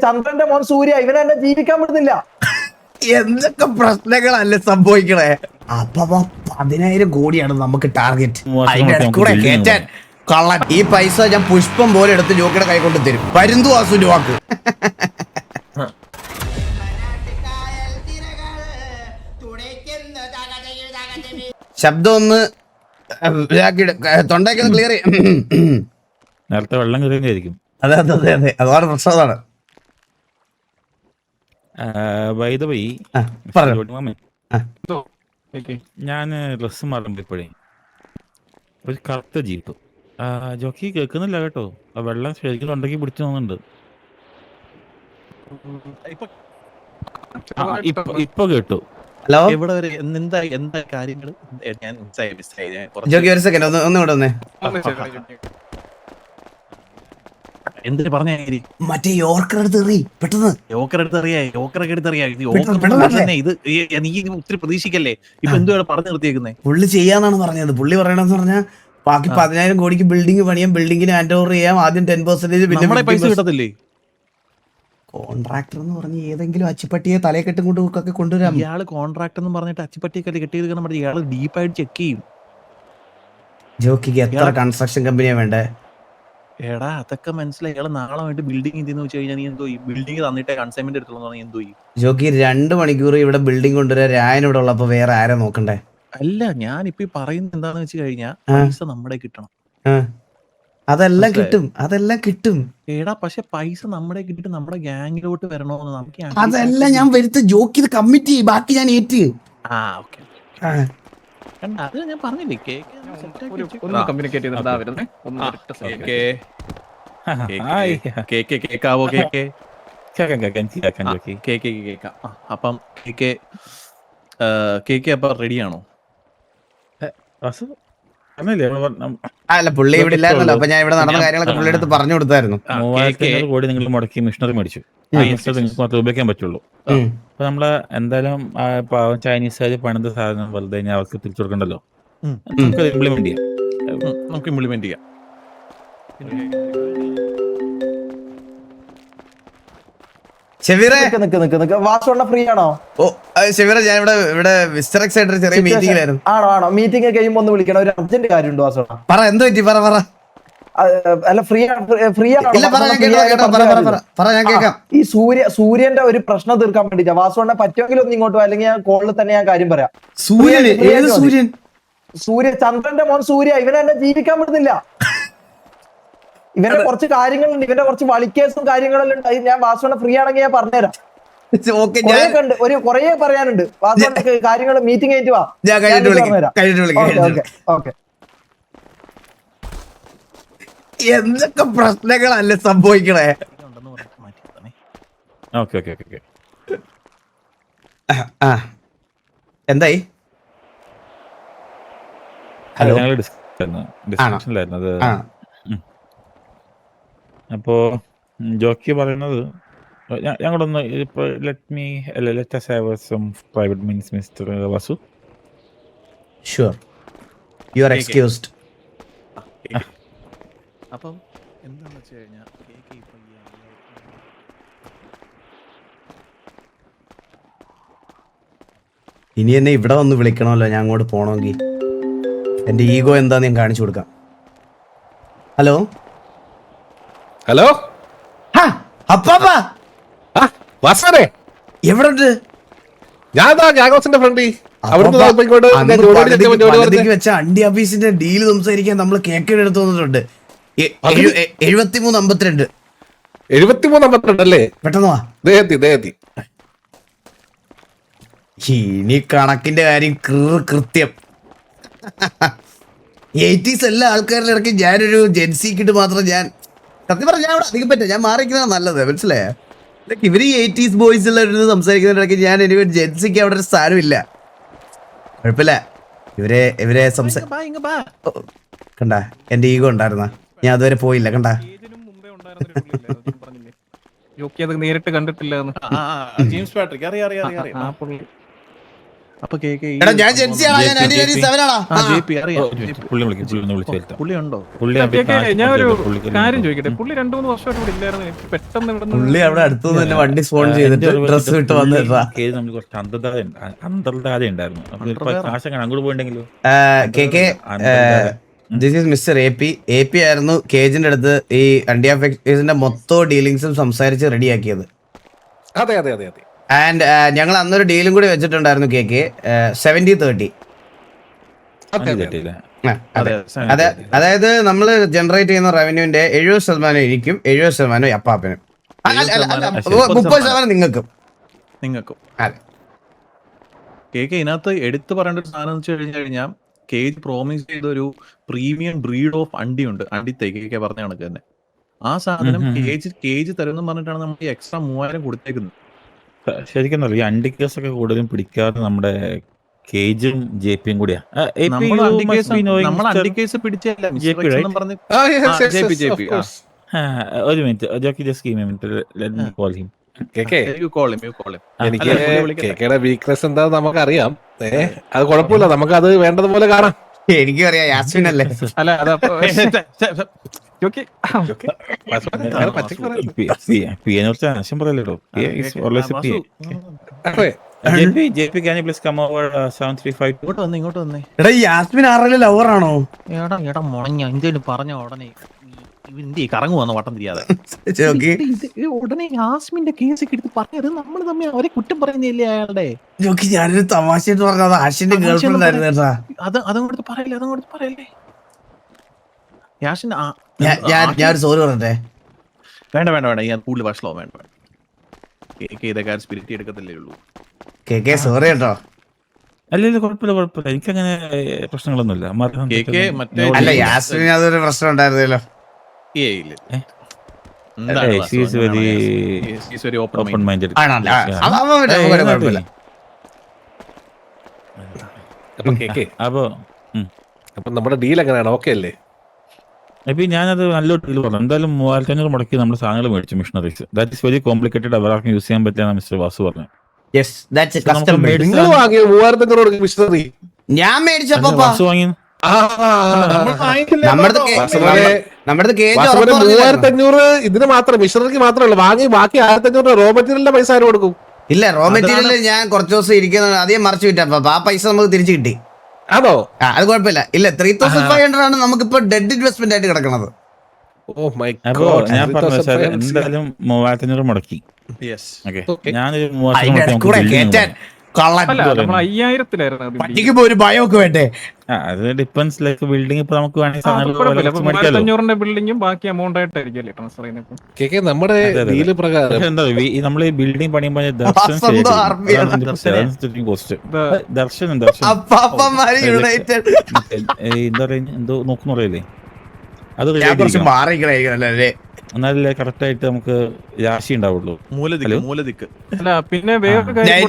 ചന്ദ്രന്റെ മോൻ സൂര്യ ഇവനെ എന്നെ ജീവിക്കാൻ വിടുന്നില്ല. എന്തൊക്കെ പ്രശ്നങ്ങളല്ലേ സംഭവിക്കണേ. അപ്പൊ 10,000 കോടിയാണ് നമുക്ക് ടാർഗറ്റ്. അതിന്റെ കൂടെ കേറ്റാൻ കള്ളൻ. ഈ പൈസ ഞാൻ പുഷ്പം പോലെ എടുത്ത് ജോക്കിയുടെ കൈ കൊണ്ട് തരും. പരുന്തു വാസുന്റെ വാക്ക്. ശബ്ദം ഒന്ന് തൊണ്ടയൊക്കെ ക്ലിയർ ചെയ്യും. നേരത്തെ വെള്ളം കയറിയായിരിക്കും. അതെ അതെ അതെ അതെ അതാണ് പ്രശ്നം. അതാണ് ഞാൻ ഡ്രസ് മാറുമ്പോഴേ ഒരു കറുത്ത ജീപ്പ് ജോക്കി കേൾക്കുന്നില്ല കേട്ടോ. ആ വെള്ളം ശരിക്കും ഉണ്ടെങ്കിൽ പിടിച്ചു തോന്നുന്നുണ്ട്. ഇപ്പൊ കേട്ടു. ഹലോ എവിടെ വരെ എന്താ കാര്യങ്ങൾ? ഞാൻ ജോക്കി ഒരു സെക്കൻഡ് ഒന്ന് ഇവിടെ വന്നേ. എന്തിനു പറഞ്ഞ മറ്റേ യോർക്കർ എടുത്ത് എറി പെട്ടെന്ന്. യോക്കർ എടുത്തറിയാം. ഇത് നീ ഒത്തിരി പ്രതീക്ഷിക്കല്ലേ. ഇപ്പൊ എന്തുവാണ് പറഞ്ഞു നിർത്തിയേക്കുന്നേ? പുള്ളി ചെയ്യാന്നാണ് പറഞ്ഞത്. പുള്ളി പറയണെന്ന് പറഞ്ഞാൽ ബാക്കി 10,000 കോടിക്ക് ബിൽഡിംഗ് പണിയാം, ബിൽഡിങ്ങിന് ഹാൻഡ് ഓവർ ചെയ്യാം, ആദ്യം 10%. പിന്നെ പൈസ കിട്ടത്തില്ലേ? കോൺട്രാക്ടർ എന്ന് പറഞ്ഞ് ഏതെങ്കിലും അച്ചിപ്പട്ടിയെ തലയെ കെട്ടും കൊണ്ടൊക്കെ കൊണ്ടുവരാം. ഇയാള് കോൺട്രാക്ട് എന്ന് പറഞ്ഞിട്ട് അച്ചിപ്പട്ടിയൊക്കെ കെട്ടിയെടുക്കണം. ഇയാള് ഡീപ്പായിട്ട് ചെക്ക് ചെയ്യും. ജോക്കിക്ക് എത്ര കൺസ്ട്രക്ഷൻ കമ്പനിയാ വേണ്ടേ? എടാ അതൊക്കെ മനസ്സിലായി. ഇയാള് നാളെ വേണ്ടി ബിൽഡിംഗ് എന്തെന്ന് വെച്ച് കഴിഞ്ഞാൽ നീ എന്തോ ഈ ബിൽഡിംഗ് തന്നിട്ട് കൺസൈൻമെന്റ് എടുത്തോളൂ എന്തോ ഈ ജോക്കി 2 മണിക്കൂർ ഇവിടെ ബിൽഡിംഗ് കൊണ്ടുവരാൻ രായൻ ഇവിടെ ഉള്ളപ്പോ വേറെ ആരെ നോക്കണ്ടേ? അല്ല ഞാനിപ്പോ പറയുന്നത് എന്താന്ന് വെച്ച് കഴിഞ്ഞാൽ പൈസ നമ്മുടെ കിട്ടണം. അതെല്ലാം കിട്ടും, അതെല്ലാം കിട്ടും. എടാ പക്ഷെ പൈസ നമ്മുടെ കിട്ടിട്ട് നമ്മുടെ ഗ്യാങ്ങിലോട്ട് വരണോന്ന് നമുക്ക് അതെല്ലാം ഞാൻ വരുത്ത. ജോക്കി ഇത് കമ്മിറ്റ് ചെയ്യും, ബാക്കി ഞാൻ ഏറ്റ്. അത് ഞാൻ പറഞ്ഞില്ലേ കേക്കാവോ? അപ്പം കേക്ക് അപ്പൊ റെഡിയാണോ? അല്ല പുള്ളി ഇവിടെ ഇല്ലായിരുന്നല്ലോ. അപ്പൊ ഞാൻ ഇവിടെ നടന്ന കാര്യങ്ങളൊക്കെ പുള്ളിയുടെ അടുത്ത് പറഞ്ഞു കൊടുത്തായിരുന്നു. 3,500 കോടി നിങ്ങൾ മുടക്കി മിഷനറി മേടിച്ചു. നിങ്ങൾക്ക് മാത്രമേ ഉപയോഗിക്കാൻ പറ്റുള്ളൂ. അപ്പൊ നമ്മള് എന്തായാലും പാവം ചൈനീസുകാർ പണിത സാധനം വെറുതെ കഴിഞ്ഞാൽ അവർക്ക് തിരിച്ചു കൊടുക്കണ്ടല്ലോ. നമുക്ക് ഇംപ്ലിമെന്റ് ചെയ്യാം. വാസുണ്ണ ഫ്രീ ആണോ? ഓ ഷെവീറ, ഞാൻ ഇവിടെ മിസ്റ്റർ എക്സ് ആയിട്ട് ചെറിയ മീറ്റിംഗിലായിരുന്നു. ആണോ? മീറ്റിംഗ് കഴിയുമ്പോ ഒന്ന് വിളിക്കണം. ഒരു അർജന്റ് കാര്യമുണ്ട് വാസുണ്ണ. പറ, എന്ത് പറ്റി? പറ. അല്ല ഫ്രീ ഈ സൂര്യന്റെ ഒരു പ്രശ്നം തീർക്കാൻ വേണ്ടിട്ടാ. വാസുണ്ണ പറ്റുമെങ്കിലും ഒന്ന് ഇങ്ങോട്ട്, അല്ലെങ്കിൽ ഞാൻ കോളിൽ തന്നെ ഞാൻ കാര്യം പറയാം. ചന്ദ്രന്റെ മോൻ സൂര്യ ഇവനെ എന്നെ ജീവിക്കാൻ വിടുന്നില്ല. ഇവന്റെ കുറച്ച് കാര്യങ്ങളുണ്ട്, ഇവന്റെ കുറച്ച് വളിക്കേസും കാര്യങ്ങളെല്ലാം ഉണ്ട്. ഞാൻ വാസുണ്ണ ഫ്രീ ആണെങ്കിൽ ഞാൻ പറഞ്ഞുതരാം. ഒരു കുറേ പറയാനുണ്ട്. വാസുണ്ണ കാര്യങ്ങൾ മീറ്റിംഗ് ആയിട്ട് വാ. ഓക്കെ. എന്തൊക്കെ പ്രശ്നങ്ങളല്ലേ സംഭവിക്കണേ. എന്തായി? ഹലോ, ഡിസ്കഷനിലായിരുന്നു. അപ്പോ ജോക്കി പറയുന്നത് ഞങ്ങളൊന്ന് ഇപ്പൊ let us have some private meetings, Mr. Vasu. Sure, you are excused. അപ്പം എന്താന്ന് വെച്ച് കഴിഞ്ഞാൽ ഇനി എന്നെ ഇവിടെ വന്ന് വിളിക്കണമല്ലോ ഞാൻ അങ്ങോട്ട് പോണമെങ്കിൽ. എന്റെ ഈഗോ എന്താന്ന് ഞാൻ കാണിച്ചു കൊടുക്കാം. ഹലോ അപ്പാപ്പാ, എവിടെ ഉണ്ട്? വെച്ച അണ്ടി ഓഫീസിന്റെ ഡീല് സംസാരിക്കാൻ നമ്മൾ കേക്ക് എടുത്ത് വന്നിട്ടുണ്ട്. 7352 അല്ലേ? പെട്ടെന്ന് വാ. ഇനി കണക്കിന്റെ കാര്യം കൃത്യം 80s എല്ലാ ആൾക്കാരുടെ ഇടയ്ക്ക് ഞാനൊരു ജെൻസിക്കിട്ട് മാത്രം ഞാൻ സത്യം പറഞ്ഞ ഞാൻ അവിടെ അധികം പറ്റാം. ഞാൻ മാറിക്കുന്നതാണ് നല്ലത്, മനസ്സിലായ? ഇവര് 80s ബോയ്സ് ഉള്ള സംസാരിക്കുന്ന ഇടയ്ക്ക് ഞാൻ എനിക്ക് ജെൻസിക്ക് അവിടെ ഒരു സ്ഥാനമില്ല. കുഴപ്പമില്ല. ഇവരെ കണ്ട എന്റെ ഈഗോ ഉണ്ടായിരുന്ന ഞാൻ അതുവരെ പോയില്ല. കണ്ട നേരിട്ട് കണ്ടിട്ടില്ല. അപ്പൊ എടാ ഞാൻ ജെൻസി ആണോ, ഞാൻ 1997 ആണോ? അറിയാം. പുള്ളി വിളിക്കും, പുള്ളി ഒന്ന് വിളിച്ചു വരുത്താം. പുള്ളി ഉണ്ടോ? പുള്ളി ഞാനൊരു പുള്ളിക്ക് കാര്യം ചോദിക്കട്ടെ, പുള്ളി 2-3 വർഷമായിട്ട് ഇവിടെ ഇല്ലായിരുന്നു. എനിക്ക് പെട്ടെന്ന് ഇവിടെ പുള്ളി അവിടെ അടുത്തുനിന്ന് തന്നെ വണ്ടി സ്പോൺ ചെയ്തിട്ട് ഡ്രസ് വിട്ട് വന്നിട്ടാ. നമുക്ക് കുറച്ച് അന്തർധാര ഉണ്ടായിരുന്നു. അപ്പൊ കാശങ്ങനെ അങ്ങോട്ട് പോയിണ്ടെങ്കിലോ this is mister A P ആയിരുന്നു കേജിന്റെ അടുത്ത് ഈ അണ്ടിയാഫെക്സിന്റെ മൊത്തം ഡീലിങ്സും സംസാരിച്ച് റെഡിയാക്കിയത്. അതെ അതെ അതെ അതെ. ആൻഡ് ഞങ്ങൾ അന്നൊരു ഡീലും കൂടി വെച്ചിട്ടുണ്ടായിരുന്നു കേക്ക് 70-30. അതെ, അതായത് നമ്മൾ ജനറേറ്റ് ചെയ്യുന്ന റവന്യൂവിന്റെ 70% എനിക്കും 70% അപ്പാപ്പനും, 30% നിങ്ങൾക്കും. അതെ. കേക്ക് ഇതിനകത്ത് എടുത്തു പറയേണ്ട ഒരു സാധനം എന്ന് വെച്ച് കഴിഞ്ഞാൽ കേജ് പ്രോമിസ് ചെയ്ത ഒരു പ്രീമിയം ബ്രീഡ് ഓഫ് അണ്ടി ഉണ്ട്. അണ്ടി തേക്കൊക്കെ പറഞ്ഞ കണക്ക് തന്നെ ആ സാധനം കേജ് തരുമെന്ന് പറഞ്ഞിട്ടാണ് നമ്മൾ ഈ എക്സ്ട്രാ 3000 കൊടുത്തേക്കുന്നത്. ശരിക്കും ഈ അണ്ടി കേസൊക്കെ കൂടുതലും പിടിക്കാതെ നമ്മുടെ കേജും ജെപിയും കൂടിയാ. നമ്മൾ അണ്ടി കേസ് പിടിച്ചല്ല ഒരു മിനിറ്റ്, എനിക്ക് കേക്കയുടെ വീക്ക്നെസ് എന്താന്ന് നമുക്കറിയാം. അത് കുഴപ്പമില്ല, നമുക്ക് അത് വേണ്ടതുപോലെ കാണാം. എനിക്കും അറിയാം, യാസ്മിൻ അല്ലേ? അല്ല അതപ്പോ അനാശം പറയല്ലോ. ഇങ്ങോട്ട് വന്നേ. എടാ യാസ്മിൻ ആരുടെ ലവറാണോ? എടാ മുളഞ്ഞ എന്തേലും പറഞ്ഞ ഉടനെ ഇന്ത്യ കറങ്ങു വന്ന വട്ടം തിരിയാതെ ഉടനെ യാസ്മിന്റെ കേസ് ഒക്കെ എടുത്ത് പറഞ്ഞത് നമ്മൾ തമ്മിൽ അവരെ കുറ്റം പറയുന്നില്ലേ അയാളുടെ. ഞാനൊരു തമാശയായിട്ട് പറഞ്ഞത് ആഷിന്റെ ഗേൾഫ്രണ്ട് ആയിരുന്നു കേട്ടാ. അതങ്ങോട്ട് പറയല്ലേ യാഷിന്റെ. ഞാൻ സോറി പറഞ്ഞേ. വേണ്ട ഞാൻ കൂടുതൽ ഭക്ഷണമോ വേണ്ട. കേക്ക് ഇതൊക്കെ സ്പിരിറ്റ് എടുക്കത്തില്ലേ ഉള്ളൂ. കേക്ക് സോറി കേട്ടോ. അല്ല കുഴപ്പമില്ല, എനിക്കങ്ങനെ പ്രശ്നങ്ങളൊന്നുമില്ല. അല്ല യാസ്മിന് അതൊരു പ്രശ്നം ഉണ്ടായിരുന്നല്ലോ. Open minded. അപ്പൊ നമ്മുടെ ഡീൽ എങ്ങനെയാണ്? ഓക്കെ അല്ലേ? ഇപ്പൊ ഞാനത് നല്ലൊരു ഡീൽ പറഞ്ഞു. എന്തായാലും 3500 മുടക്കി നമ്മൾ സാധനങ്ങൾ മേടിച്ചു, missionaries. That is very complicated, അവർക്ക് യൂസ് ചെയ്യാൻ പറ്റില്ല മിസ്റ്റർ വാസു പറഞ്ഞു. നിങ്ങൾ വാങ്ങിയോ 3500 മിഷനറി? ഞാൻ മേടിച്ചപ്പോ വാസു വാങ്ങി. 3500 ഇതിന് മാത്രം, മിഷനറിക്ക് മാത്രമല്ല വാങ്ങി. ബാക്കി 1500 റോ മെറ്റീരിയലിന്റെ പൈസ ആരും കൊടുക്കും? ഇല്ല, റോ മെറ്റീരിയൽ ഞാൻ കുറച്ച് ദിവസം ഇരിക്കുന്ന അധികം മറച്ചു വിറ്റപ്പോ ആ പൈസ നമുക്ക് തിരിച്ചു കിട്ടി. അതോ? അത് കുഴപ്പമില്ല. ഇല്ല, 3500 ആണ് നമുക്കിപ്പോ ഡെഡ് ഇൻവെസ്റ്റ്മെന്റ് ആയിട്ട് കിടക്കുന്നത്. ഞാൻ പറഞ്ഞു സാർ എന്തായാലും 3500 മുടക്കി. ഞാനൊരു 5000 ഒരു ഭയമൊക്കെ വേണ്ടേ? അത് ഡിപ്പെൻസ്. ലൈക്ക് ബിൽഡിംഗ് ഇപ്പൊ നമുക്ക് വേണമെങ്കിൽ 3500 ബിൽഡിംഗും ബാക്കി എമൗണ്ട് ആയിട്ടായിരിക്കും ട്രാൻസ്ഫർ ചെയ്യുന്നത്. നമ്മുടെ ഡീല് പ്രകാരം എന്താ നമ്മൾ ഈ ബിൽഡിംഗ് പണിയുമ്പോൾ ദർശൻ എന്താ എന്തോ നോക്കുന്ന പറയല്ലേ, അത് എന്നാലല്ലേ കറക്റ്റ് ആയിട്ട് നമുക്ക് രാശി ഉണ്ടാവുള്ളൂ. മൂലദിക്ക്. അല്ല പിന്നെ വേറൊരു കാര്യം,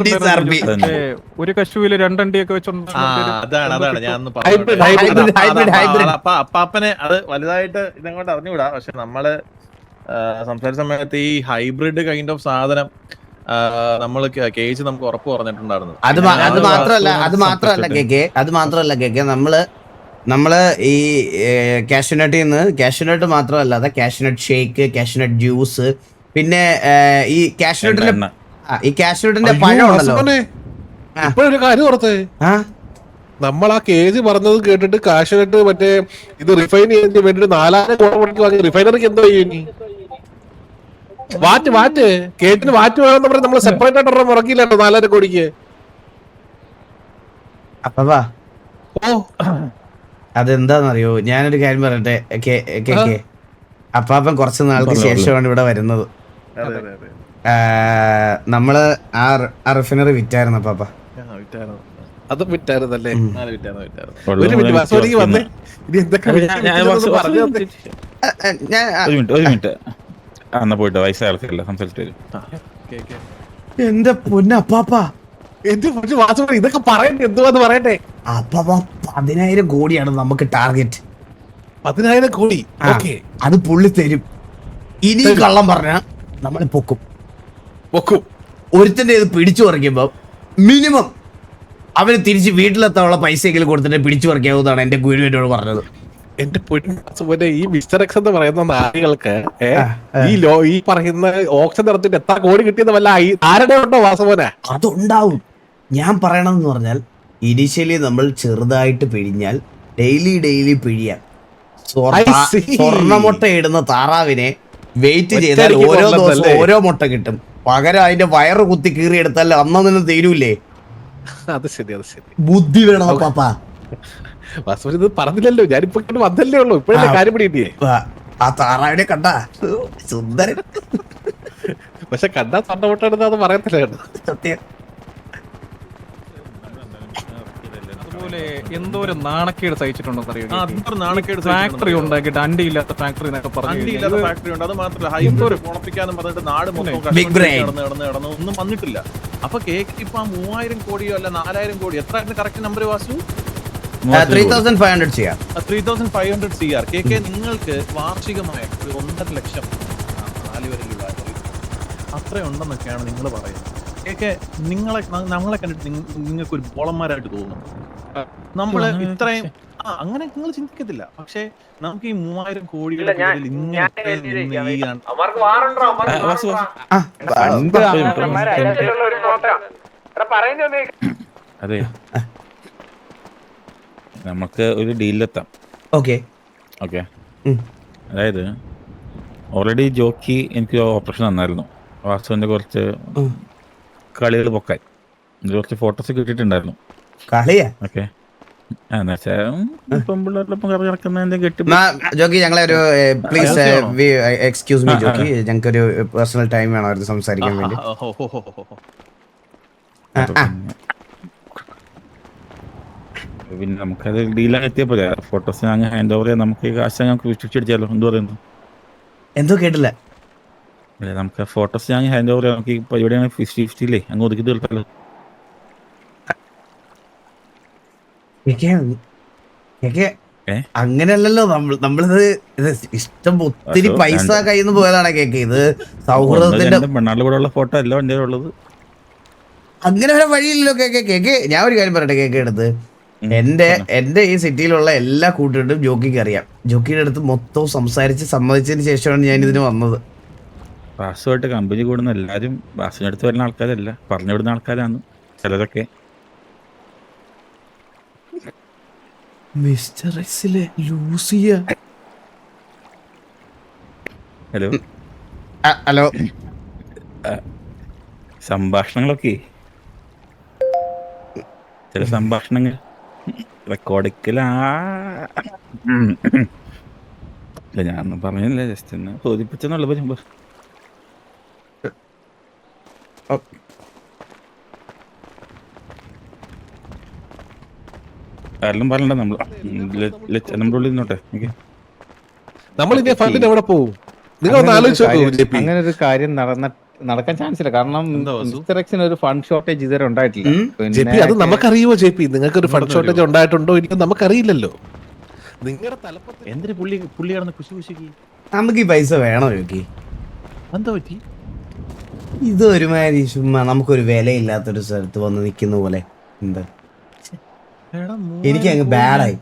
ഒരു കശുവില് 2 അണ്ടിയൊക്കെ വെച്ചോണ്ട് അതാണ് ഞാൻ അപ്പാപ്പനെ അത് വലുതായിട്ട് ഇതങ്ങോട്ട് അറിഞ്ഞുകൂടാ. പക്ഷെ നമ്മള് സംസാരിച്ച സമയത്ത് ഈ ഹൈബ്രിഡ് കൈൻഡ് ഓഫ് സാധനം നമ്മള് കേസ് നമുക്ക് ഉറപ്പ് പറഞ്ഞിട്ടുണ്ടായിരുന്നു. അത് മാത്രല്ല കേക്ക് നമ്മള് ഈ കാഷ്യൂനട്ടിൽ നിന്ന് കാഷ്യൂനട്ട് മാത്രമല്ലാതെ കാഷ്യൂനട്ട് ഷേക്ക്, കാഷ്യൂനട്ട് ജ്യൂസ്, പിന്നെ ഈ കാഷ്യൂനട്ടിന്റെ പഴം ഉണ്ടല്ലോ. ഇപ്പോഴൊരു കാര്യം ഓർത്തേ, നമ്മൾ ആ കേജ് പറഞ്ഞത് കേട്ടിട്ട് കാഷ്യൂനട്ട് മറ്റേ ഇത് റിഫൈൻ ചെയ്യാൻ വേണ്ടിട്ട് 4000 കോടി വാങ്ങി. റിഫൈനറിക്ക് എന്തോ ചെയ്യും? വാറ്റ് കേജിന് വാറ്റ് വേണമെന്ന് പറഞ്ഞാൽ നമ്മൾ സെപ്പറേറ്റ് ആയിട്ട് മുറക്കില്ലല്ലോ 4000 കോടിക്ക്. അപ്പവാ അതെന്താന്നറിയോ, ഞാനൊരു കാര്യം പറയട്ടെ കേക്ക്. അപ്പാപ്പൻ കുറച്ച് നാൾക്ക് ശേഷമാണ് ഇവിടെ വരുന്നത്. നമ്മള് ആ റിഫൈനറി വിറ്റായിരുന്നു അപ്പാപ്പ. അത് വിറ്റായിരുന്നല്ലേ? ഒരു മിനിറ്റ് എന്നാ പോയിട്ട് വയസ്സായ ആൾക്കാരല്ല സംസാരിച്ചിട്ട് വരും. എന്റെ പൊന്നപ്പാപ്പ, ഇതൊക്കെ പറയണ്ടേ? എന്തുവാന്ന് പറയട്ടെ? അപ്പാപ്പ 10,000 കോടിയാണ് നമുക്ക് ടാർഗറ്റ്. 10,000 കോടി അത് പുള്ളി തരും. ഇനി കള്ളം പറഞ്ഞ നമ്മൾ പൊക്കും. ഒരുത്തന്റെ ഇത് പിടിച്ചു പറിക്കുമ്പോ മിനിമം അവന് തിരിച്ച് വീട്ടിലെത്താനുള്ള പൈസയെങ്കിലും കൊടുത്തിട്ട് പിടിച്ചു പറിക്കാവുന്നതാണ് എന്റെ ഗുരു എന്നോട് പറഞ്ഞത്. എന്റെ പൊന്നെ ഈ മിസ്റ്റർ എക്സ് എന്ന് പറയുന്ന നാരികൾക്ക് ഈ പറയുന്ന ഓപ്ഷൻ നടത്തിട്ട് എത്ര കോടി കിട്ടിയെന്ന് വല്ല ആരുടെ ഉണ്ടോ വാസവനെ? അതുണ്ടാവും. ഞാൻ പറയണമെന്ന് പറഞ്ഞാൽ ഇനിഷ്യലി നമ്മൾ ചെറുതായിട്ട് പിഴിഞ്ഞാൽ ഡെയിലി പിഴിയാം. സ്വർണ്ണമുട്ട ഇടുന്ന താറാവിനെ വെയിറ്റ് ചെയ്താൽ ഓരോ ദിവസവും ഓരോ മുട്ട കിട്ടും. പകരം അതിന്റെ വയറ് കുത്തി കീറിയെടുത്താൽ അന്നൊന്നും തീരൂലേ? അത് ശരി. ബുദ്ധി വേണം പാപ്പാ. വാസവൻ ഇത് പറഞ്ഞില്ലല്ലോ, ഞാനിപ്പോ വന്നല്ലേ ഉള്ളൂ, ഇപ്പോഴല്ലേ കാര്യം പിടിയിട്ടേ. ആ താറാവിനെ കണ്ടാ സുന്ദരൻ. പക്ഷെ കണ്ടാ സ്വർണ്ണമുട്ട ഇടുന്ന അത് പറയത്തില്ല. സത്യം. അതുപോലെ എന്തോ ഒരു നാണക്കേട് സഹിച്ചിട്ടുണ്ടോ നാണക്കേട് ഫാക്ടറി ഉണ്ടാക്കിയിട്ട് അണ്ടിയില്ലാത്ത ഫാക്ടറി എന്നൊക്കെ അണ്ടിയില്ലാത്ത പറഞ്ഞു. ഫാക്ടറി ഉണ്ട്. അത് മാത്രമല്ല ഹൈബ്രിഡ് മുളപ്പിക്കാനും പറഞ്ഞിട്ട് നാട് മൊത്തം Big brain. നടന്ന് ഒന്നും വന്നിട്ടില്ല. അപ്പൊ കേക്ക് ഇപ്പൊ 3000 കോടിയോ അല്ല 4000 കോടി എത്രയായിരുന്നു കറക്റ്റ് നമ്പർ വാസു? 3500 ചെയ്യാം. 3500 CR. കേക്ക് നിങ്ങൾക്ക് വാർഷികമായ 1.5 ലക്ഷം 4 വരെ രൂപ അത്രയുണ്ടെന്നൊക്കെയാണ് നിങ്ങൾ പറയുന്നത്. കേക്ക് നമ്മളെ കണ്ടിട്ട് നിങ്ങൾക്ക് ഒരു ബോളന്മാരായിട്ട് തോന്നുന്നു. നമ്മള് ഇത്രയും അങ്ങനെ നിങ്ങൾ ചിന്തിക്കത്തില്ല. പക്ഷെ നമുക്ക് ഈ 3000 കോടിയുടെ അതെ, നമുക്ക് ഒരു ഡീലിലെത്താം. ഓക്കെ. അതായത് ഓൾറെഡി ജോക്കി എനിക്ക് ഓപ്പറേഷൻ തന്നായിരുന്നു. വാസുവിന്റെ കുറച്ച് കളികൾ പൊക്കാൻ കുറച്ച് ഫോട്ടോസ് കിട്ടിയിട്ടുണ്ടായിരുന്നു. കളിയാ? ഓക്കെ. ജോക്കി ഞങ്ങളെ ഒരു പ്ലീസ് എക്സ്ക്യൂസ് മീ ജോക്കി, ഞങ്ങൾക്ക് ഒരു പേഴ്സണൽ ടൈം വേണമായിരുന്നു സംസാരിക്കാൻ വേണ്ടി. പിന്നെ നമുക്കത് ഡീലാണ് എത്തിയപ്പോ ഫോട്ടോസ് അങ്ങ് ഹാൻഡ് ഓവർ ചെയ്യാൻ നമുക്ക് ഈ കാശ് നമുക്ക് വിശ്വസിച്ചടിച്ചാലോ? എന്ത് പറയുന്നു? എന്തോ കേട്ടില്ല. അല്ലെ, നമുക്ക് ഫോട്ടോസ് ഞാൻ ഹാൻഡ് ഓവർ ചെയ്യാം. നമുക്ക് ഈ പരിപാടിയാണ് 50-50 അങ്ങ് ഒതുക്കി തീർത്തല്ലോ. അങ്ങനെയല്ലല്ലോ നമ്മളിത് ഇഷ്ടം ഒത്തിരി പൈസ കയ്യിൽ നിന്ന് പോയതാണ് കേക്ക്. ഇത് സൗഹൃദത്തിന്റെ പെണ്ണാളുടെ കൂടെ ഉള്ള ഫോട്ടോ അല്ല വണ്ടി ഉള്ളത്. അങ്ങനെ ഒരു വഴിയില്ലല്ലോ കേക്ക്. ഞാൻ ഒരു കാര്യം പറയട്ടെ കേക്ക് എടുത്ത്, എന്റെ ഈ സിറ്റിയിലുള്ള എല്ലാ കൂട്ടുകാരും ജോക്കിക്ക് അറിയാം. ജോക്കിയുടെ അടുത്ത് മൊത്തവും സംസാരിച്ച് സമ്മതിച്ചതിന് ശേഷമാണ് ഞാൻ ഇതിന് വന്നത്. വാസുമായിട്ട് കമ്പനി കൂടുന്ന എല്ലാവരും വാസുവിന്റെ അടുത്ത് വരുന്ന ആൾക്കാരല്ല, പറഞ്ഞു വിടുന്ന ആൾക്കാരാണ് ചിലരൊക്കെ. മിസ്റ്റർ എക്സിലെ ലൂസിയ. ഹലോ. സംഭാഷണങ്ങളൊക്കെ ചില സംഭാഷണങ്ങൾ റെക്കോർഡിക്കലാ. ഞാനൊന്നും പറഞ്ഞില്ല, ജസ്റ്റ് ഒന്ന് ചോദിപ്പിച്ചെന്നുള്ള പറയുമ്പോ ആരെല്ലാം പറഞ്ഞ നമ്മുടെ ഉള്ളിൽ നിന്നോട്ടെ. നമ്മളിനി ഫണ്ടിന് എവിടെ പോകും? നിങ്ങൾ അങ്ങനെ ഒരു കാര്യം നടക്കാൻ ചാൻസ് ഇല്ല. കാരണം മിസ്റ്റർ എക്സിന് ഒരു ഫണ്ട് ഷോർട്ടേജ് ഇതുവരെ ഉണ്ടായിട്ടില്ല. അത് നമുക്കറിയുമോ ജെപി? നിങ്ങൾക്ക് ഒരു ഫണ്ട് ഷോർട്ടേജ് ഉണ്ടായിട്ടുണ്ടോ എനിക്ക് നമുക്കറിയില്ലല്ലോ. നിങ്ങളുടെ തലപ്പത്ത് എന്തിന് പുള്ളി കിടന്ന് കുശി നമുക്ക് ഈ പൈസ വേണോ ജോക്കി? എന്താ പറ്റി? ഇത് ഒരുമാതിരി ചുമ്മാ നമുക്കൊരു വിലയില്ലാത്തൊരു സ്ഥലത്ത് വന്ന് നിൽക്കുന്ന പോലെ. എന്താ എനിക്ക് അങ്ങ് ബാഡായി.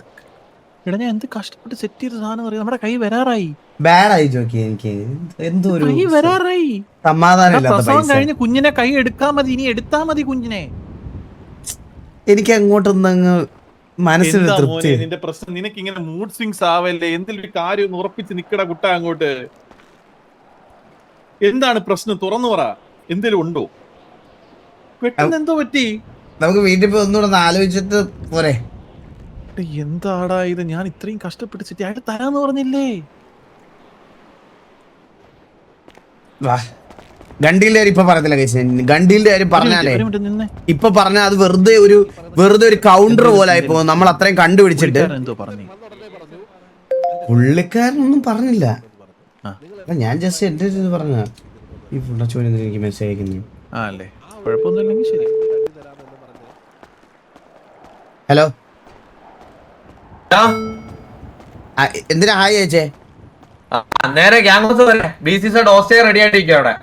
ഞാൻ എന്ത് കഷ്ടപ്പെട്ട് സെറ്റ് ചെയ്ത സാധനം അറിയാം. നമ്മുടെ കൈ വരാറായി. ബാഡായി ജോക്കി. എനിക്ക് എന്തോ ഒരു കൈ വരാറായി. സമാധാനം കഴിഞ്ഞ് കുഞ്ഞിനെ കൈ എടുക്കാ മതി. ഇനി എടുത്താ മതി കുഞ്ഞിനെ. എനിക്ക് അങ്ങോട്ടൊന്ന് അങ്ങ് മനസ്സിൽ തൃപ്തി. നിന്റെ പ്രശ്നം നിനക്ക് ഇങ്ങനെ മൂഡ് സ്വിങ്സ് ആവല്ലേ? എന്തെങ്കിലും ഒരു കാര്യം ഒന്ന് ഉറപ്പിച്ച് നിക്കട കുട്ട അങ്ങോട്ട്. എന്താണ് പ്രശ്നം? തുറന്നു പറ. എന്തേലും ഉണ്ടോ? പെട്ടെന്ന് എന്തോ പറ്റി? നമുക്ക് വീട്ടിൽ പോയി ഒന്നുകൂടെ ആലോചിച്ചിട്ട് പോരെ. എന്താടാ ഇത്? ഞാൻ ഇത്രയും കഷ്ടപ്പെട്ട് സെറ്റ് ആയിട്ട് തരാന്ന് പറഞ്ഞില്ലേ? ഗണ്ടീലിന്റെ കാര്യം ഇപ്പൊ പറഞ്ഞില്ല കഴിച്ചു. ഗണ്ടീലിന്റെ കാര്യം പറഞ്ഞാലേ ഇപ്പൊ പറഞ്ഞാൽ അത് വെറുതെ ഒരു കൗണ്ടർ പോലെ ആയിപ്പോ. നമ്മൾ അത്രയും കണ്ടുപിടിച്ചിട്ട് പുള്ളിക്കാരനൊന്നും പറഞ്ഞില്ല. ഞാൻ ജസ്റ്റ് എന്റെ ഇത് പറഞ്ഞ ഈ പുള്ളച്ചോന് എനിക്ക് മെസ്സേജ് അയക്കുന്നു. ഹലോ, എന്തിനാ ഹായ് അയച്ചേ? നേരെ ക്യാമ്പസ് വരെ BCC ഡോസ്റ്റേ റെഡി ആയിട്ടിരിക്കും അവിടെ.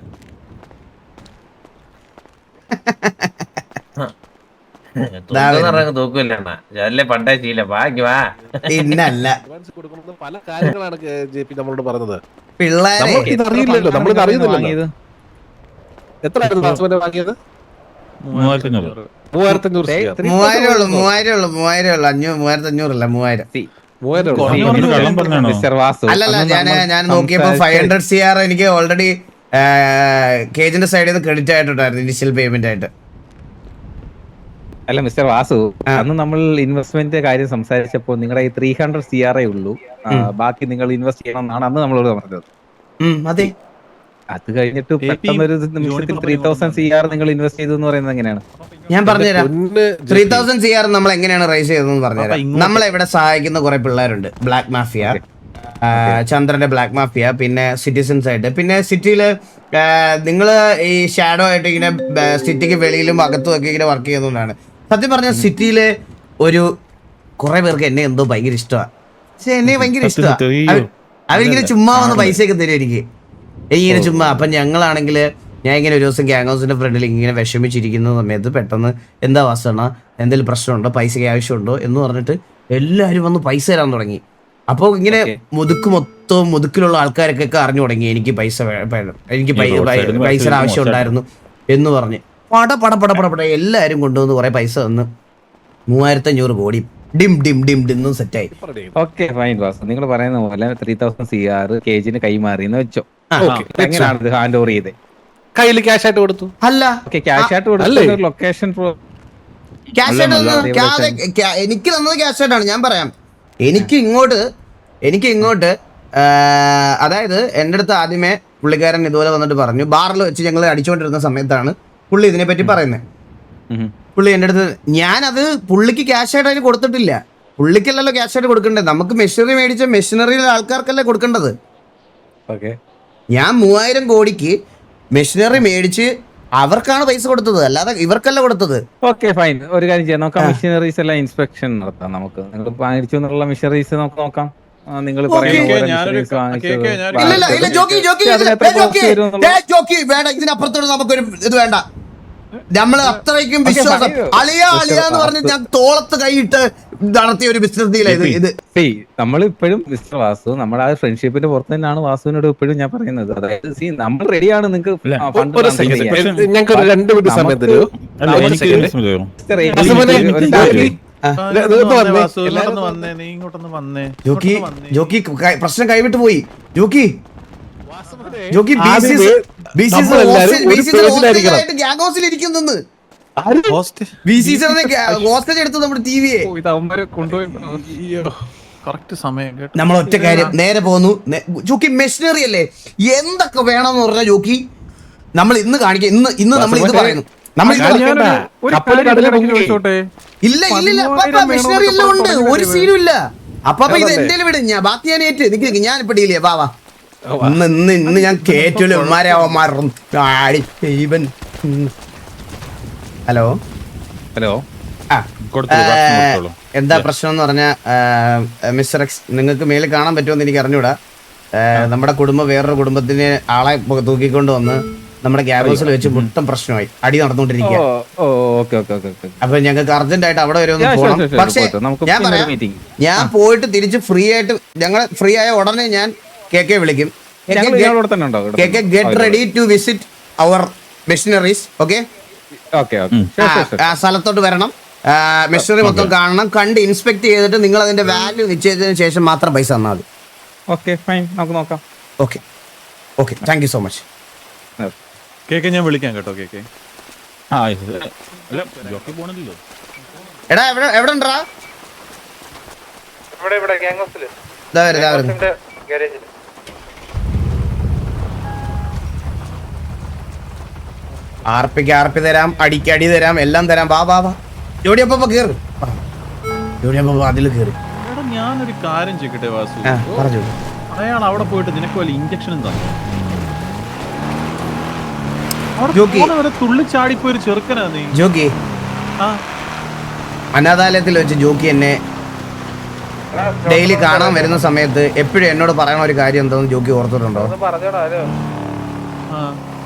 തൂക്കില്ല അല്ലേ പണ്ടേ ശീല ബാക്കി വാ. പിന്നല്ല അഡ്വാൻസ് കൊടുക്കുന്നത് പല കാര്യങ്ങളാണ് JP നമ്മളോട് പറഞ്ഞത്. പിള്ളേരെ നമ്മൾക്ക് ഇത് അറിയില്ലല്ലോ, നമ്മളിത് അറിയുന്നില്ലല്ലോ. എത്രയായിരുന്നു വാസുവിന്റെ വാങ്ങിയത്? 3500. 3500 മൂവായിരം ഉള്ളു 3500 അല്ല 3000. കള്ളം പറഞ്ഞാണോ? മിസ്റ്റർ വാസു അല്ലല്ല ഞാൻ നോക്കിയപ്പോ 500 CR എനിക്ക് ഓൾറെഡി കേജിന്റെ സൈഡിൽ നിന്ന് ക്രെഡിറ്റ് ആയിട്ടുണ്ടായിരുന്നു ഇനിഷ്യൽ പേയ്മെന്റ് ആയിട്ട്. അല്ല മിസ്റ്റർ വാസു, അന്ന് നമ്മൾ ഇൻവെസ്റ്റ്മെന്റ് കാര്യം സംസാരിച്ചപ്പോ നിങ്ങളുടെ ഈ 300 CR ഉള്ളൂ, ബാക്കി നിങ്ങൾ ഇൻവെസ്റ്റ് ചെയ്യണം എന്നാണ് അന്ന് നമ്മളോട് പറഞ്ഞത്. അതെ, അത് കഴിഞ്ഞിട്ട് പെട്ടെന്ന് ഒരു നിമിഷത്തിൽ 3000 CR നിങ്ങൾ ഇൻവെസ്റ്റ് ചെയ്തു എന്ന് പറയുന്നത് എങ്ങനെയാണ്? ഞാൻ പറഞ്ഞുതരാം. 3000 CR നമ്മൾ എങ്ങനെയാണ് റൈസ് ചെയ്തതെന്ന് പറഞ്ഞുതരാം. നമ്മളെ ഇവിടെ സഹായിക്കുന്ന കുറെ പിള്ളേരുണ്ട്. ബ്ലാക്ക് മാഫിയ, ചന്ദ്രന്റെ ബ്ലാക്ക് മാഫിയ, പിന്നെ സിറ്റിസൺസ് ആയിട്ട്, പിന്നെ സിറ്റിയില് നിങ്ങൾ ഈ ഷാഡോ ആയിട്ട് ഇങ്ങനെ സിറ്റിക്ക് വെളിയിലും അകത്തും ഒക്കെ ഇങ്ങനെ വർക്ക് ചെയ്യുന്നതുകൊണ്ടാണ്. സത്യം പറഞ്ഞ സിറ്റിയിലെ ഒരു കുറെ പേർക്ക് എന്നെ എന്തോ ഭയങ്കര ഇഷ്ടമാണ്. പക്ഷെ എന്നെ ഭയങ്കര ഇഷ്ടമാണ്. അവരിങ്ങനെ ചുമ്മാ വന്ന് പൈസയൊക്കെ തരും എനിക്ക് ഇങ്ങനെ ചുമ്മാ. അപ്പം ഞങ്ങളാണെങ്കിൽ ഞാൻ ഇങ്ങനെ ഒരു ദിവസം ഗ്യാങ് ഹൗസിന്റെ ഫ്രണ്ടിൽ ഇങ്ങനെ വിഷമിച്ചിരിക്കുന്ന സമയത്ത് പെട്ടെന്ന് എന്താ വാസണ, എന്തെങ്കിലും പ്രശ്നമുണ്ടോ, പൈസയ്ക്ക് ആവശ്യമുണ്ടോ എന്ന് പറഞ്ഞിട്ട് എല്ലാവരും വന്ന് പൈസ തരാൻ തുടങ്ങി. അപ്പോൾ ഇങ്ങനെ മുതുക്കിലുള്ള ആൾക്കാരൊക്കെ അറിഞ്ഞു തുടങ്ങി എനിക്ക് പൈസയുടെ ആവശ്യം ഉണ്ടായിരുന്നു എന്ന് പറഞ്ഞ് പട എല്ലാവരും കൊണ്ടുവന്ന് കുറെ പൈസ തന്ന് 3500 കോടി ഡിം ഡിം ഡിം ഡിന്നും സെറ്റായി. ഓക്കെ ഫൈൻ വാസു, നിങ്ങൾ പറയുന്ന പോലെ 3000 CR കേജിന് കൈമാറി എന്ന് വെച്ചോ. എങ്ങനെയാണ് ഇത് ഹാൻഡ് ഓവർ ചെയ്തത്? കയ്യിൽ ക്യാഷ് ആയിട്ട് കൊടുത്തു. അല്ല, ക്യാഷ് ആയിട്ട് കൊടുത്ത ലൊക്കേഷൻ ക്യാഷ് ആയിട്ട് എനിക്ക് തന്നത് ക്യാഷ് ആയിട്ടാണ്. ഞാൻ പറയാം, എനിക്ക് ഇങ്ങോട്ട് അതായത് എൻ്റെ അടുത്ത് ആദ്യമേ പുള്ളിക്കാരൻ ഇതുപോലെ വന്നിട്ട് പറഞ്ഞു. ബാറിൽ വെച്ച് ഞങ്ങൾ അടിച്ചുകൊണ്ടിരുന്ന സമയത്താണ് പുള്ളി ഇതിനെ പറ്റി പറയുന്നത്. പുള്ളി എൻ്റെ അടുത്ത്, ഞാനത് പുള്ളിക്ക് ക്യാഷ് ആയിട്ട് അതിന് കൊടുത്തിട്ടില്ല. പുള്ളിക്കല്ലല്ലോ ക്യാഷ് ആയിട്ട് കൊടുക്കേണ്ടത്, നമുക്ക് മെഷീനറി മേടിച്ച മെഷീനറിയിലെ ആൾക്കാർക്കല്ലേ കൊടുക്കേണ്ടത്. ഞാൻ 3000 കോടിക്ക് മെഷീനറി മേടിച്ച് അവർക്കാണ് പൈസ കൊടുത്തത്, അല്ലാതെ ഇവർക്കല്ല കൊടുത്തത്. ഓക്കെ ഫൈൻ, ഒരു കാര്യം ചെയ്യാം, നമുക്ക് മെഷീനറീസ് എല്ലാം ഇൻസ്പെക്ഷൻ നടത്താം. നമുക്ക് നിങ്ങൾ വാങ്ങിച്ചു എന്നുള്ള മെഷീനറീസ് നമുക്ക് നോക്കാം. നിങ്ങൾ ഇതിനപ്പുറത്തോട് നമുക്കൊരു ഇത് വേണ്ട. നമ്മള് അത്രയ്ക്കും വിശ്വാസം അളിയാന്ന് പറഞ്ഞ് ഞാൻ തോളത്ത് കൈയിട്ട് നടത്തിയ ഒരു ബിസിനസ് ഡീലാണ് ഇത്. നമ്മൾ ഇപ്പോഴും മിസ്റ്റർ വാസു, നമ്മുടെ ആ ഫ്രണ്ട്ഷിപ്പിന്റെ പുറത്ത് തന്നെയാണ് വാസുവിനോട് ഇപ്പോഴും ഞാൻ പറയുന്നത്. അതായത് നമ്മൾ റെഡിയാണ് നിങ്ങൾക്ക് ഞങ്ങൾക്ക് 2 മിനിറ്റ് സമയം തരൂ. പ്രശ്നം കൈവിട്ട് പോയി. നമ്മൾ ഒറ്റ കാര്യം നേരെ പോന്നു. ജോക്കി മെഷീനറി അല്ലേ, എന്തൊക്കെ വേണമെന്ന് പറഞ്ഞ ജോക്കി നമ്മൾ ഇന്ന് കാണിക്കാം. ഇന്ന് നമ്മൾ ഇത് പറയുന്നു. ഇല്ല മെഷീനറി എല്ലാം ഉണ്ട്, ഒരു സീനും ഇല്ല. അപ്പൊ ഇത് എന്റെ വിടും, ഞാൻ ബാക്കി ഞാൻ ഏറ്റ് നിൽക്കി. ഞാൻ ഇപ്പൊ ഡീൽ ചെയ്യാം. വാ ഇന്ന് ഞാൻ കേറ്റൂല. ഹലോ എന്താ പ്രശ്നം എന്ന് പറഞ്ഞാ മിസ്റ്റർ എക്സ്, നിങ്ങൾക്ക് മേളിൽ കാണാൻ പറ്റുമെന്ന് എനിക്ക് അറിഞ്ഞൂടാ. നമ്മുടെ കുടുംബം വേറൊരു കുടുംബത്തിന് ആളെ തൂക്കിക്കൊണ്ട് വന്ന് നമ്മുടെ ഗ്യാങ് ഹൗസിൽ വെച്ച് മൊത്തം പ്രശ്നമായി, അടി നടന്നുകൊണ്ടിരിക്കുക. അപ്പൊ ഞങ്ങൾക്ക് അർജന്റ് ആയിട്ട് അവിടെ വരെ ഒന്ന് പോകണം. പക്ഷേ ഞാൻ പറയാം, ഞാൻ പോയിട്ട് തിരിച്ച് ഫ്രീ ആയിട്ട്, ഞങ്ങൾ ഫ്രീ ആയ ഉടനെ ഞാൻ KK വിളിക്കും. Get ready to visit our machineries. Okay, ആ സ്ഥലത്തോട്ട് വരണം. മെഷീനറി മൊത്തം കാണണം. കണ്ട് ഇൻസ്പെക്ട് ചെയ്തിട്ട് നിങ്ങൾ അതിന്റെ വാല്യൂ നിശ്ചയിച്ചതിന് ശേഷം മാത്രം പൈസ തന്നാൽ മതി. ഓക്കെ ഫൈൻ, നമുക്ക് നോക്കാം. Okay thank you so much. ഞാൻ വിളിക്കാം കേട്ടോ. എടാ എവിടെ ഉണ്ടാ? ആർപ്പി തരാം, അടിക്ക് അടി തരാം, എല്ലാം തരാം. വാ ജോഡിയപ്പ കേറ്. അതിൽ കേറി. ഞാനൊരു കാര്യം ചോദിക്കട്ടെ വാസു, അയാൾ അവിടെ പോയിട്ട് നിനക്ക് വല്ല ഇഞ്ചക്ഷനും തന്നു? തുള്ളിച്ചാടിപ്പോയൊരു ചെറുക്കനാ നീ. ജോക്കി അനാഥാലയത്തിൽ വെച്ച് ജോക്കി എന്നെ ഡെയിലി കാണാൻ വരുന്ന സമയത്ത് എപ്പോഴും എന്നോട് പറയണ ഒരു കാര്യം എന്താന്ന് ജോക്കി ഓർത്തിട്ടുണ്ടോ?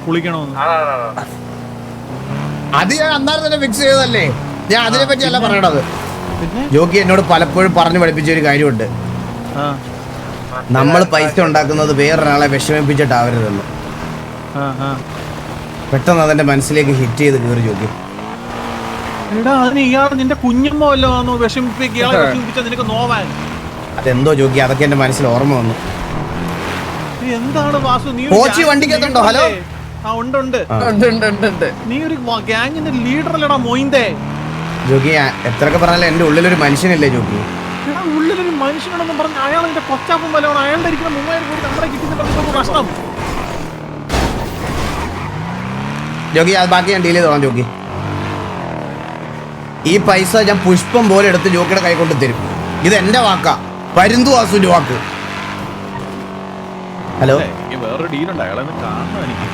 കുളിക്കണോന്ന്. അത് ഞാൻ അന്നേരം തന്നെ ഫിക്സ് ചെയ്തതല്ലേ. ഞാൻ അതിനെ പറ്റി അല്ല പറയണത്. ജോക്കി എന്നോട് പലപ്പോഴും പറഞ്ഞു പഠിപ്പിച്ച ഒരു കാര്യമുണ്ട്. നമ്മൾ പൈസ ഉണ്ടാക്കുന്നത് വേറൊരാളെ വിഷമിപ്പിച്ചിട്ടാവരുതെന്ന്. പെട്ടെന്ന് അതെന്റെ മനസ്സിലേക്ക് ഹിറ്റ് ചെയ്ത് കയറി ജോക്കി. എടാ അതിന് ഇയാൾ നിന്റെ കുഞ്ഞമ്മ വല്ലോ വിഷമിപ്പിച്ച നിനക്ക് നോവാൻ. അതെന്തോ ജോക്കി, അതൊക്കെ എന്റെ മനസ്സിൽ ഓർമ്മ വന്നു. എന്താണ് വാസു നീ കോച്ചി വണ്ടിക്കത്തുണ്ടോ? ഹലോ. ഉണ്ട്. നീ ഒരു ഗ്യാങ്ങിന്റെ ലീഡർ അല്ലടാ മൊയിന്തേ. ജോക്കി എത്രയൊക്കെ പറഞ്ഞാലും എന്റെ ഉള്ളിലൊരു മനുഷ്യനില്ലേ ജോക്കി? ഉള്ളിലൊരു മനുഷ്യനാണെന്ന് പറഞ്ഞ അയാൾ എന്റെ കൊച്ചാപ്പം വല്ലതാണ്. അയാളുടെ ഇരിക്കുന്ന 3000 കോടി നമ്മുടെ കിട്ടുന്ന പ്രശ്നം. ജോക്കി അത് ബാക്കി ഞാൻ ഡീൽ ചെയ്തോളാം ജോക്കി. ഈ പൈസ ഞാൻ പുഷ്പം പോലെ എടുത്ത് ജോക്കിയുടെ കൈ കൊണ്ട് തരും. ഇത് എന്റെ വാക്കാ, പരുന്തു വാസുവിന്റെ വാക്ക്. ഹലോ, വേറൊരു ഡീലുണ്ട്, അയാളെ കാണണം എനിക്ക്.